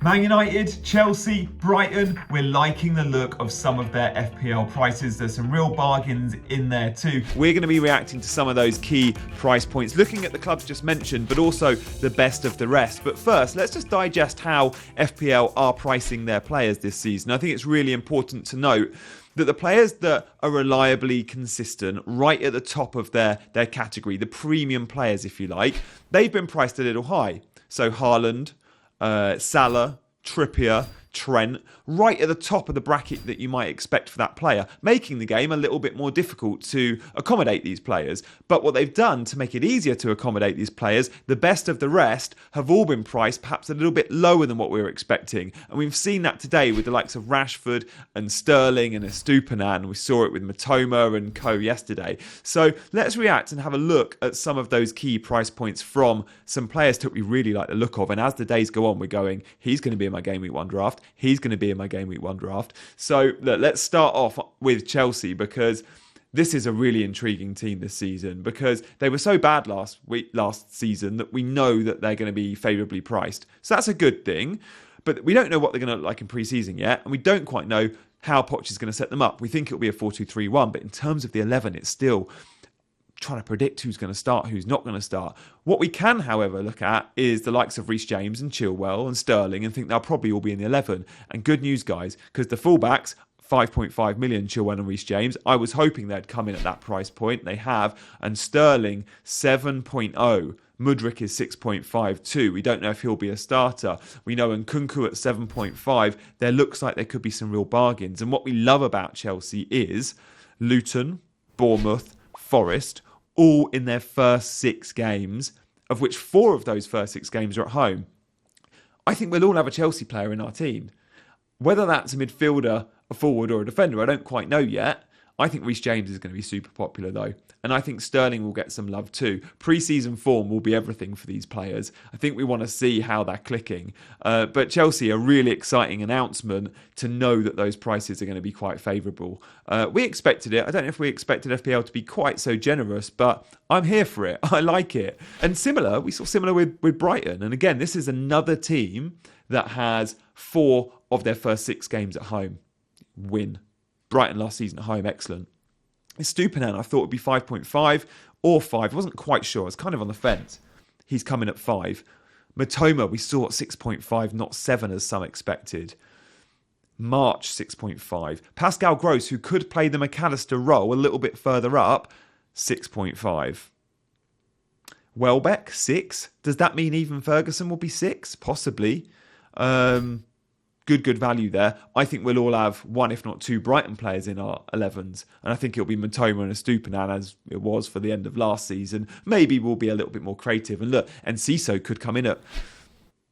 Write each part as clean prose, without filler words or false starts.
Man United, Chelsea, Brighton, we're liking the look of some of their FPL prices. There's some real bargains in there too. We're going to be reacting to some of those key price points, looking at the clubs just mentioned, but also the best of the rest. But first, let's just digest how FPL are pricing their players this season. I think it's really important to note that the players that are reliably consistent, right at the top of their category, the premium players, if you like, they've been priced a little high. So Haaland, Salah, Trippier, Trent, right at the top of the bracket that you might expect for that player, making the game a little bit more difficult to accommodate these players. But what they've done to make it easier to accommodate these players, the best of the rest have all been priced perhaps a little bit lower than what we were expecting. And we've seen that today with the likes of Rashford and Sterling and Estupinan. We saw it with Matoma and co yesterday. So let's react and have a look at some of those key price points from some players that we really like the look of. And as the days go on, we're going, he's going to be in my Game Week 1 draft. He's going to be in my Game Week 1 draft. So look, let's start off with Chelsea, because this is a really intriguing team this season, because they were so bad last season that we know that they're going to be favourably priced. So that's a good thing. But we don't know what they're going to look like in pre-season yet. And we don't quite know how Poch is going to set them up. We think it'll be a 4-2-3-1. But in terms of the 11, it's still trying to predict who's going to start, who's not going to start. What we can, however, look at is the likes of Reece James and Chilwell and Sterling, and think they'll probably all be in the 11. And good news, guys, because the fullbacks, 5.5 million, Chilwell and Reece James, I was hoping they'd come in at that price point. They have. And Sterling, 7.0. Mudryk is 6.52. We don't know if he'll be a starter. We know Nkunku at 7.5. There looks like there could be some real bargains. And what we love about Chelsea is Luton, Bournemouth, Forest, all in their first 6 games, of which 4 of those first 6 games are at home. I think we'll all have a Chelsea player in our team. Whether that's a midfielder, a forward or a defender, I don't quite know yet. I think Reece James is going to be super popular though. And I think Sterling will get some love too. Pre-season form will be everything for these players. I think we want to see how they're clicking. But Chelsea, a really exciting announcement to know that those prices are going to be quite favourable. We expected it. I don't know if we expected FPL to be quite so generous, but I'm here for it. I like it. And we saw similar with Brighton. And again, this is another team that has 4 of their first 6 games at home. Win. Brighton last season at home, excellent. Estupinan, I thought would be 5.5 or 5. I wasn't quite sure. I was kind of on the fence. He's coming at 5. Matoma, we saw at 6.5, not 7 as some expected. March, 6.5. Pascal Gross, who could play the McAllister role a little bit further up, 6.5. Welbeck, 6. Does that mean even Ferguson will be 6? Possibly. Good value there. I think we'll all have 1, if not 2 Brighton players in our 11s. And I think it'll be Matoma and Estupinan as it was for the end of last season. Maybe we'll be a little bit more creative. And look, Enciso could come in at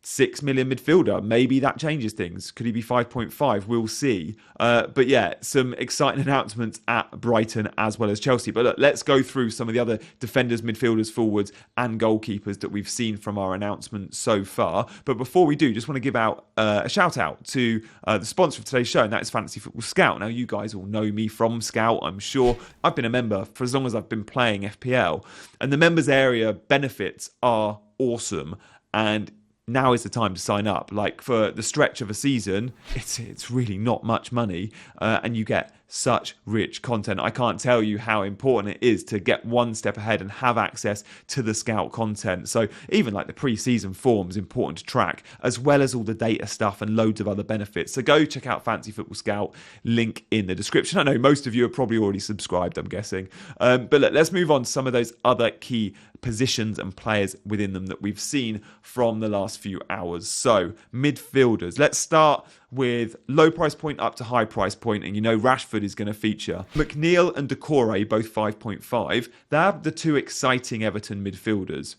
6 million midfielder. Maybe that changes things. Could he be 5.5? We'll see. But yeah, some exciting announcements at Brighton as well as Chelsea. But look, let's go through some of the other defenders, midfielders, forwards and goalkeepers that we've seen from our announcements so far. But before we do, just want to give out a shout out to the sponsor of today's show, and that is Fantasy Football Scout. Now, you guys all know me from Scout, I'm sure. I've been a member for as long as I've been playing FPL. And the members area benefits are awesome. And now is the time to sign up. Like, for the stretch of a season, it's really not much money, and you get such rich content. I can't tell you how important it is to get one step ahead and have access to the Scout content. So even like the pre-season form is important to track, as well as all the data stuff and loads of other benefits. So go check out Fantasy Football Scout, link in the description. I know most of you are probably already subscribed, I'm guessing. But let's move on to some of those other key positions and players within them that we've seen from the last few hours. So midfielders, let's start with low price point up to high price point, and you know Rashford is going to feature. McNeil and Decore, both 5.5. They're the 2 exciting Everton midfielders.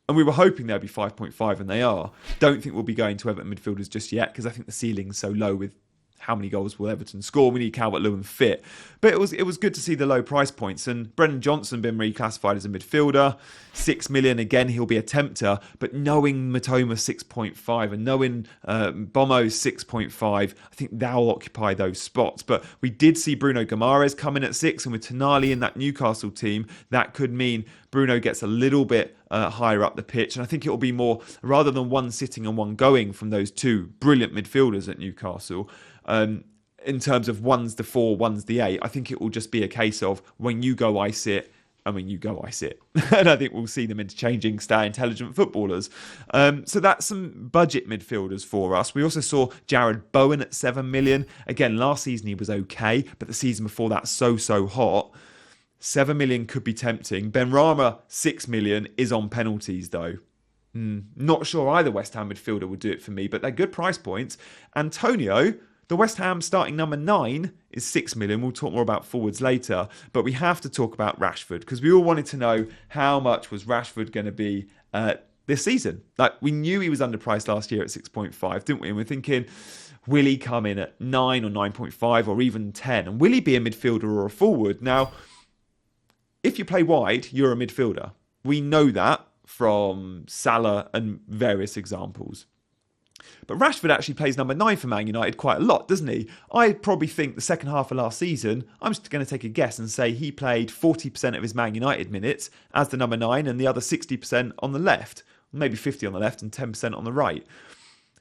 And we were hoping they'd be 5.5, and they are. Don't think we'll be going to Everton midfielders just yet, because I think the ceiling's so low with how many goals will Everton score. We need Calvert-Lewin fit. But it was good to see the low price points. And Brennan Johnson being reclassified as a midfielder, 6 million. Again, he'll be a tempter. But knowing Matoma 6.5 and knowing Bomo 6.5, I think they'll occupy those spots. But we did see Bruno Guimaraes come in at 6, and with Tonali in that Newcastle team, that could mean Bruno gets a little bit higher up the pitch. And I think it will be more, rather than one sitting and one going from those two brilliant midfielders at Newcastle, in terms of one's the 4, one's the 8, I think it will just be a case of when you go, I sit. And when you go, I sit. And I think we'll see them interchanging, stay intelligent footballers. So that's some budget midfielders for us. We also saw Jared Bowen at 7 million. Again, last season he was okay, but the season before that, so hot. 7 million could be tempting. Benrahma, 6 million, is on penalties though. Not sure either West Ham midfielder would do it for me, but they're good price points. Antonio, the West Ham starting number 9, is 6 million. We'll talk more about forwards later, but we have to talk about Rashford because we all wanted to know how much was Rashford going to be this season. Like, we knew he was underpriced last year at 6.5, didn't we? And we're thinking, will he come in at 9 or 9.5 or even 10? And will he be a midfielder or a forward? Now, if you play wide, you're a midfielder. We know that from Salah and various examples. But Rashford actually plays number 9 for Man United quite a lot, doesn't he? I probably think the second half of last season, I'm just going to take a guess and say he played 40% of his Man United minutes as the number 9 and the other 60% on the left. Maybe 50 on the left and 10% on the right.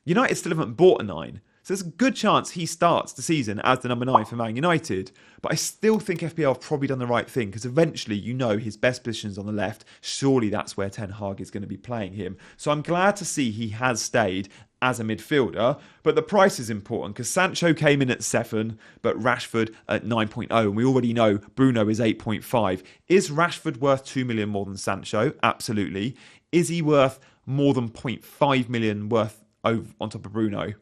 United still haven't bought a 9. So there's a good chance he starts the season as the number 9 for Man United. But I still think FPL have probably done the right thing because eventually, his best position's on the left. Surely that's where Ten Hag is going to be playing him. So I'm glad to see he has stayed as a midfielder. But the price is important because Sancho came in at 7, but Rashford at 9.0. And we already know Bruno is 8.5. Is Rashford worth 2 million more than Sancho? Absolutely. Is he worth more than 0.5 million worth on top of Bruno?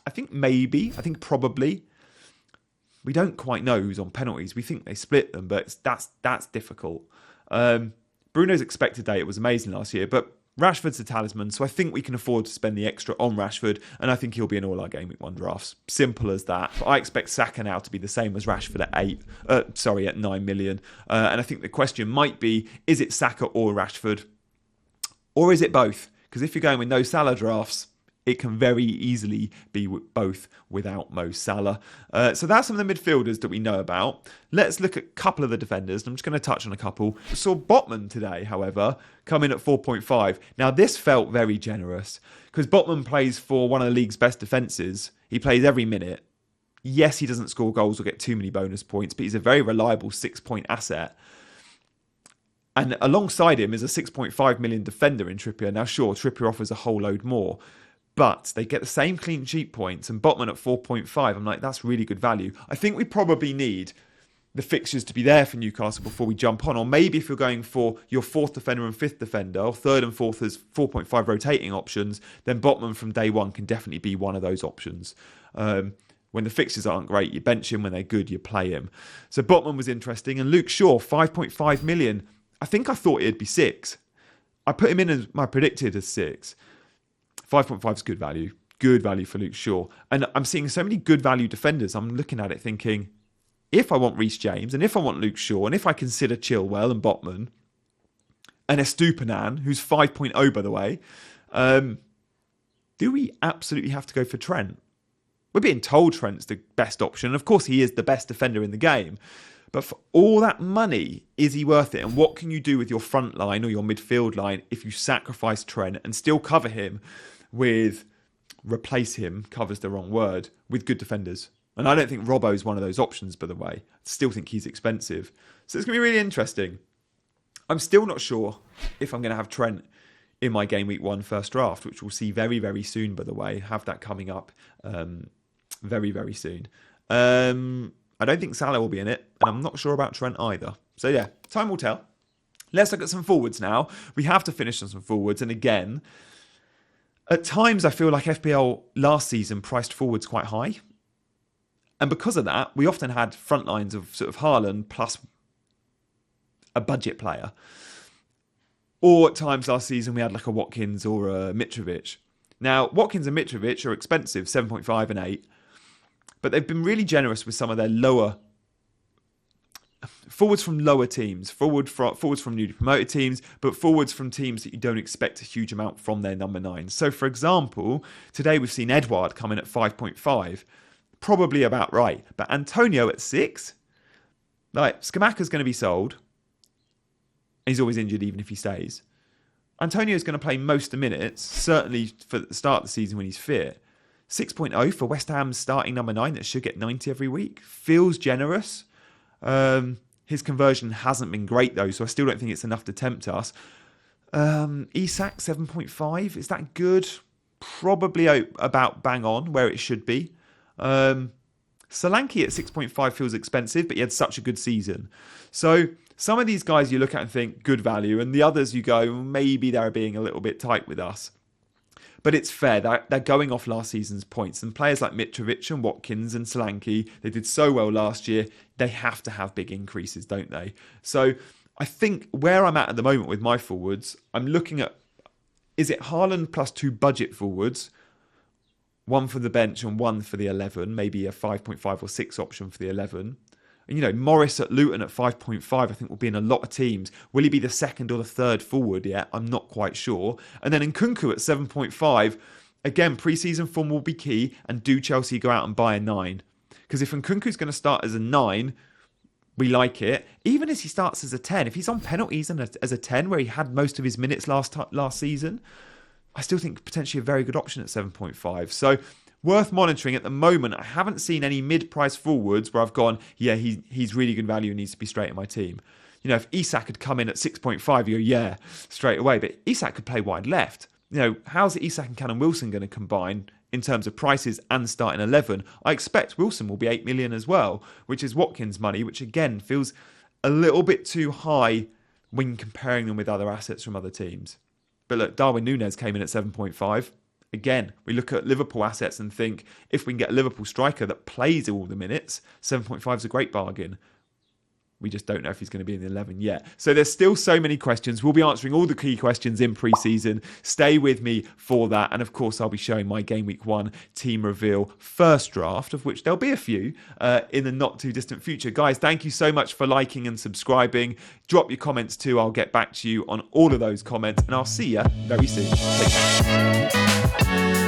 I think maybe. I think probably. We don't quite know who's on penalties. We think they split them, but that's difficult. Bruno's expected data was amazing last year, but Rashford's a talisman, so I think we can afford to spend the extra on Rashford, and I think he'll be in all our Game Week 1 drafts. Simple as that. But I expect Saka now to be the same as Rashford at 9 million. And I think the question might be, is it Saka or Rashford? Or is it both? Because if you're going with no Salah drafts, it can very easily be both without Mo Salah. So that's some of the midfielders that we know about. Let's look at a couple of the defenders. I'm just going to touch on a couple. We saw Botman today, however, come in at 4.5. Now, this felt very generous because Botman plays for one of the league's best defences. He plays every minute. Yes, he doesn't score goals or get too many bonus points, but he's a very reliable 6-point asset. And alongside him is a 6.5 million defender in Trippier. Now, sure, Trippier offers a whole load more, but they get the same clean sheet points and Botman at 4.5. I'm like, that's really good value. I think we probably need the fixtures to be there for Newcastle before we jump on. Or maybe if you're going for your 4th defender and 5th defender, or 3rd and 4th as 4.5 rotating options, then Botman from day one can definitely be one of those options. When the fixtures aren't great, you bench him. When they're good, you play him. So Botman was interesting. And Luke Shaw, 5.5 million. I thought it'd be 6. I put him in as my predicted as 6. 5.5 is good value. Good value for Luke Shaw. And I'm seeing so many good value defenders. I'm looking at it thinking, if I want Reece James, and if I want Luke Shaw, and if I consider Chilwell and Botman, and Estupiñán, who's 5.0 by the way, do we absolutely have to go for Trent? We're being told Trent's the best option. Of course, he is the best defender in the game. But for all that money, is he worth it? And what can you do with your front line or your midfield line if you sacrifice Trent and still cover him with, replace him, cover's the wrong word, with good defenders? And I don't think Robbo's one of those options, by the way. I still think he's expensive. So it's going to be really interesting. I'm still not sure if I'm going to have Trent in my Game Week 1 first draft, which we'll see very, very soon, by the way. Have that coming up very, very soon. I don't think Salah will be in it, and I'm not sure about Trent either. So yeah, time will tell. Let's look at some forwards now. We have to finish on some forwards, and again, at times I feel like FPL last season priced forwards quite high. And because of that, we often had front lines of sort of Haaland plus a budget player. Or at times last season we had like a Watkins or a Mitrovic. Now, Watkins and Mitrovic are expensive, 7.5 and 8. But they've been really generous with some of their lower forwards from lower teams, forwards from newly promoted teams, but forwards from teams that you don't expect a huge amount from their number 9. So, for example, today we've seen Edouard come in at 5.5, probably about right. But Antonio at 6, like Scamacca's going to be sold. He's always injured even if he stays. Antonio's going to play most of the minutes, certainly for the start of the season when he's fit. 6.0 for West Ham's starting number 9 that should get 90 every week. Feels generous. His conversion hasn't been great though, so I still don't think it's enough to tempt us. Isak 7.5, is that good? Probably about bang on where it should be. Solanke at 6.5 feels expensive, but he had such a good season. So some of these guys you look at and think good value, and the others you go, maybe they're being a little bit tight with us. But it's fair, they're going off last season's points. And players like Mitrovic and Watkins and Solanke, they did so well last year, they have to have big increases, don't they? So I think where I'm at the moment with my forwards, I'm looking at, is it Haaland plus 2 budget forwards, 1 for the bench and 1 for the 11, maybe a 5.5 or 6 option for the 11. And, Morris at Luton at 5.5, I think will be in a lot of teams. Will he be the second or the third forward yet? I'm not quite sure. And then Nkunku at 7.5, again, pre-season form will be key. And do Chelsea go out and buy a 9? Because if Nkunku's going to start as a 9, we like it. Even as he starts as a 10, if he's on penalties and as a 10, where he had most of his minutes last season, I still think potentially a very good option at 7.5. So worth monitoring. At the moment, I haven't seen any mid-price forwards where I've gone, yeah, he's really good value and needs to be straight in my team. If Isak had come in at 6.5, you go, yeah, straight away. But Isak could play wide left. How's Isak and Callum Wilson going to combine in terms of prices and starting 11? I expect Wilson will be 8 million as well, which is Watkins' money, which again feels a little bit too high when comparing them with other assets from other teams. But look, Darwin Núñez came in at 7.5. Again, we look at Liverpool assets and think if we can get a Liverpool striker that plays all the minutes, 7.5 is a great bargain. We just don't know if he's going to be in the 11 yet. So there's still so many questions. We'll be answering all the key questions in pre-season. Stay with me for that. And of course, I'll be showing my Game Week 1 team reveal first draft, of which there'll be a few in the not too distant future. Guys, thank you so much for liking and subscribing. Drop your comments too. I'll get back to you on all of those comments. And I'll see you very soon. Take care.